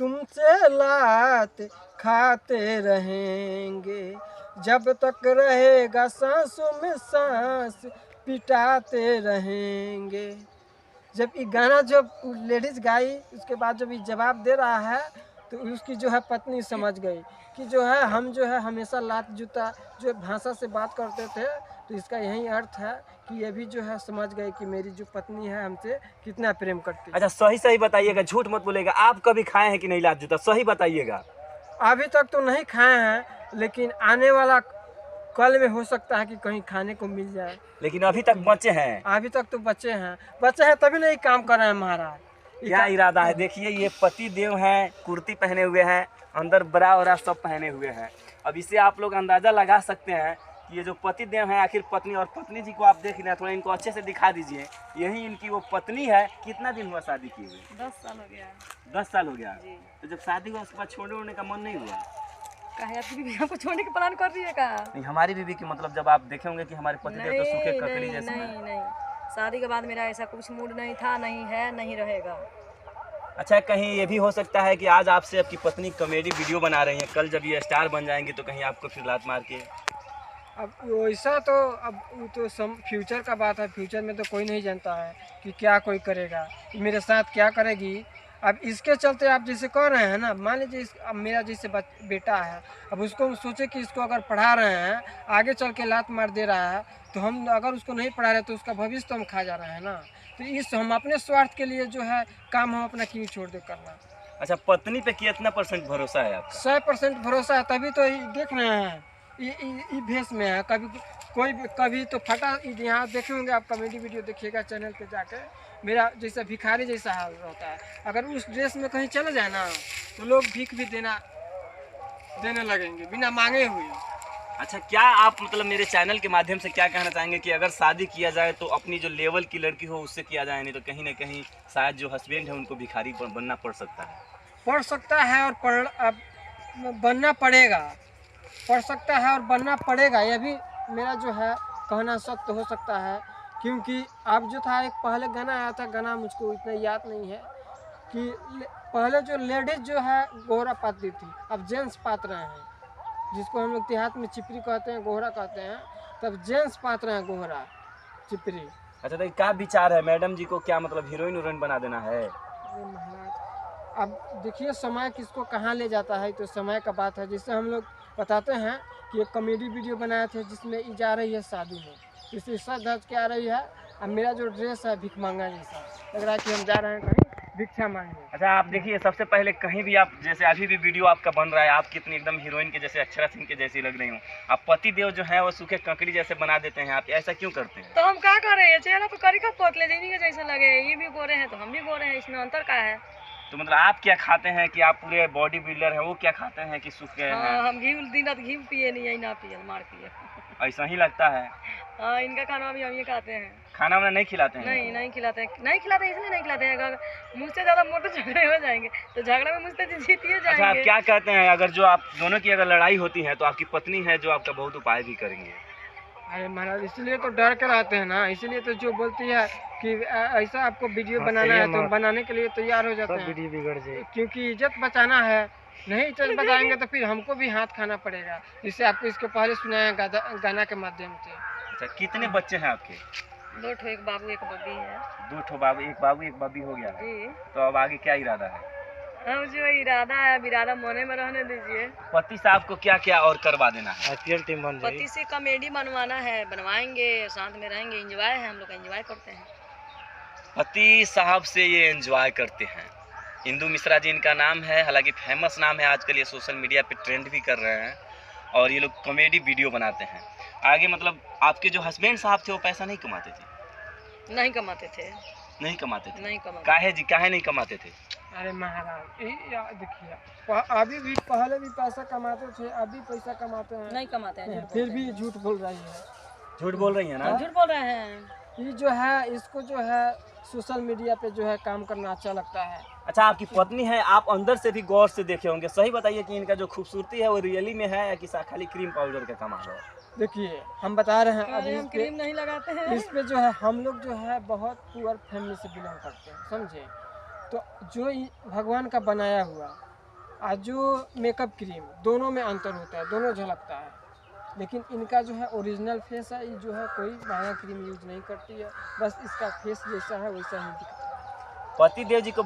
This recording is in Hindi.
तुमसे लात खाते रहेंगे, जब तक रहेगा सांसों में सांस पिटाते रहेंगे। जब ये गाना जब लेडीज गाई, उसके बाद जब ये जवाब दे रहा है तो उसकी जो है पत्नी समझ गई कि जो है हम जो है हमेशा लात जूता जो भाषा से बात करते थे, तो इसका यही अर्थ है कि ये भी जो है समझ गए कि मेरी जो पत्नी है हमसे कितना प्रेम करती है। अच्छा सही सही बताइएगा, झूठ मत बोलेगा। आप कभी खाए हैं कि नहीं लात जूता, सही बताइएगा। अभी तक तो नहीं खाए हैं, लेकिन आने वाला कल में हो सकता है कि कहीं खाने को मिल जाए। लेकिन अभी तक बचे हैं। अभी तक तो बच्चे हैं तभी नहीं काम कर रहे हैं महाराज। क्या इरादा है? देखिए ये पति देव हैं, कुर्ती पहने हुए हैं, अंदर बरा वरा सब पहने हुए हैं। अब इससे आप लोग अंदाजा लगा सकते हैं कि ये जो पति देव हैं आखिर पत्नी, और पत्नी जी को आप देख रहे हैं, थोड़ा इनको अच्छे से दिखा दीजिए। यही इनकी वो पत्नी है। कितना दिन हुआ शादी किए हुए? 10 साल हो गया। 10 साल हो गया। जी। तो जब शादी हुआ उसके बाद छोड़ने ओड़ने का मन नहीं हुआ? कहे आपकी बीवी हमको छोड़ने की प्लान कर रही है का? नहीं, हमारी बीवी की मतलब जब आप देखे होंगे कि हमारे पति देव तो सूखे ककड़ी जैसे हैं। नहीं, शादी के बाद मेरा ऐसा कुछ मूड नहीं था, नहीं है, नहीं रहेगा। अच्छा कहीं ये भी हो सकता है कि आज आपसे आपकी पत्नी कॉमेडी वीडियो बना रही है, कल जब ये स्टार बन जाएंगे तो कहीं आपको फिर लात मार के? अब वैसा तो अब वो तो फ्यूचर का बात है। फ्यूचर में तो कोई नहीं जानता है कि क्या कोई करेगा, मेरे साथ क्या करेगी। अब इसके चलते आप जैसे कह रहे हैं ना, मान लीजिए अब मेरा जैसे बेटा है, अब उसको हम सोचे कि इसको अगर पढ़ा रहे हैं, आगे चल के लात मार दे रहा है, तो हम अगर उसको नहीं पढ़ा रहे तो उसका भविष्य तो हम खा जा रहे हैं ना। तो इस हम अपने स्वार्थ के लिए जो है काम हम अपना क्यों छोड़ दे करना। अच्छा पत्नी पे कितना % भरोसा है आपका? 100% भरोसा है, तभी तो देख रहे हैं ये भेष में है। कभी तो फटा, यहाँ देखे होंगे आप, कॉमेडी वीडियो देखिएगा चैनल पे जाके, मेरा जैसा भिखारी जैसा हाल रहता है। अगर उस ड्रेस में कहीं चले जाए ना तो लोग भीख भी देने लगेंगे बिना मांगे हुए। अच्छा क्या आप मतलब मेरे चैनल के माध्यम से क्या कहना चाहेंगे कि अगर शादी किया जाए तो अपनी जो लेवल की लड़की हो उससे किया जाए, नहीं तो कहीं ना कहीं शायद जो हस्बैंड है उनको भिखारी बनना पड़ सकता है? पढ़ सकता है और बनना पड़ेगा। पढ़ सकता है और बनना पड़ेगा, यह भी मेरा जो है कहना सत्य हो सकता है। क्योंकि अब जो था एक पहले गाना आया था, गाना मुझको इतना याद नहीं है कि पहले जो लेडीज जो है गोहरा पाती थी, अब जेंट्स पात रहे हैं, जिसको हम लोग देहात में चिपरी कहते हैं, गोहरा कहते हैं, तब जेंट्स पात रहे हैं गोहरा चिपरी। अच्छा तो क्या विचार है मैडम जी को, क्या मतलब हीरोइन वीरोइन बना देना है? अरे महाराज अब देखिए समय किसको कहाँ ले जाता है, तो समय का बात है। जिससे हम लोग बताते हैं कि एक कॉमेडी वीडियो बनाए थे जिसमें ये जा रही है शादी में, इससे सज धज के आ रही है। अब मेरा जो ड्रेस है भिख मांगा जैसा लग रहा है कि हम जा रहे हैं कहीं भिक्षा मांगने। अच्छा आप देखिए सबसे पहले कहीं भी आप, जैसे अभी भी वीडियो आपका बन रहा है, आप कितनी एकदम हीरोइन के जैसे अक्षरा सिंह के जैसी लग रही हूँ। आप पति देव जो है वो सूखे ककड़ी जैसे बना देते हैं, आप ऐसा क्यों करते हैं? तो हम क्या कर रहे हैं, चेहरा पे करी का पोतले देनी के जैसे लगे, ये भी गोरे हैं तो हम भी गोरे हैं, इसमें अंतर क्या है? तो मतलब आप क्या खाते हैं कि आप पूरे बॉडी बिल्डर हैं, वो क्या खाते हैं कि सूख गए हैं? हाँ, हम घी दिन रात घी पिए नहीं, ना पिए मार पिए। ऐसा ही लगता है। हाँ, इनका खाना भी हम ये खाते हैं। खाना वाना नहीं खिलाते हैं? नहीं खिलाते हैं, इसलिए नहीं खिलाते हैं। अगर मुझसे ज़्यादा मोटे झगड़े हो जाएंगे तो झगड़ा में मुझसे जीतिए जाएंगे। अच्छा आप क्या कहते हैं, अगर जो आप दोनों की अगर लड़ाई होती है तो आपकी पत्नी है जो आपका बहुत उपाय भी करेंगे? अरे महाराज इसलिए तो डर के रहते हैं ना, इसीलिए तो जो बोलती है कि ऐसा आपको वीडियो बनाना है तो बनाने के लिए तैयार हो जाते हैं। वीडियो बिगड़ जाए, क्योंकि इज्जत बचाना है, नहीं इज्जत बचाएंगे तो फिर हमको भी हाथ खाना पड़ेगा। जिससे आपको इसके पहले सुनाया गाना के माध्यम से। अच्छा कितने बच्चे हैं आपके? 2 ठो, एक बाबू एक बब्बी है। 2 ठो बाबू एक बब्बी हो गया है। जी। तो अब आगे क्या इरादा है? हम जो इरादा है, अब इरादा मने में रहने दीजिए। पति साहब को क्या क्या और करवा देना है? पति से कॉमेडी बनवाना है, बनवाएंगे, साथ में रहेंगे, एंजॉय है, हम लोग एंजॉय करते हैं। पति साहब से ये एंजॉय करते हैं। इंदु मिश्रा जी इनका नाम है, हालांकि फेमस नाम है, आजकल ये सोशल मीडिया पे ट्रेंड भी कर रहे हैं और ये लोग कॉमेडी वीडियो बनाते हैं। आगे मतलब आपके जो हस्बैंड साहब थे वो पैसा नहीं कमाते थे? नहीं कमाते थे। नहीं कमाते थे? नहीं कमाते। काहे जी, काहे नहीं कमाते थे? अरे महाराज देखिए अभी भी पहले भी पैसा कमाते थे, अभी पैसा कमाते हैं। नहीं कमाते हैं, फिर भी झूठ बोल रही है। झूठ बोल रही है ना? झूठ बोल रहे हैं। ये जो है इसको जो है सोशल मीडिया पे जो है काम करना अच्छा लगता है। अच्छा आपकी पत्नी है, आप अंदर से भी गौर से देखे होंगे, सही बताइए कि इनका जो खूबसूरती है वो रियली में है या कि खाली क्रीम पाउडर का कमाल है? देखिए हम बता रहे हैं, अभी हम क्रीम नहीं लगाते हैं। इस पे जो है हम लोग जो है बहुत पुअर फैमिली से बिलोंग करते हैं, समझे। तो जो भगवान का बनाया हुआ और जो मेकअप क्रीम दोनों में अंतर होता है, दोनों झलकता है। लेकिन इनका जो है ओरिजिनल फेस है, ये जो है कोई महंगा क्रीम यूज नहीं करती है, बस इसका फेस जैसा है वैसा ही दिखता है। पति देव जी को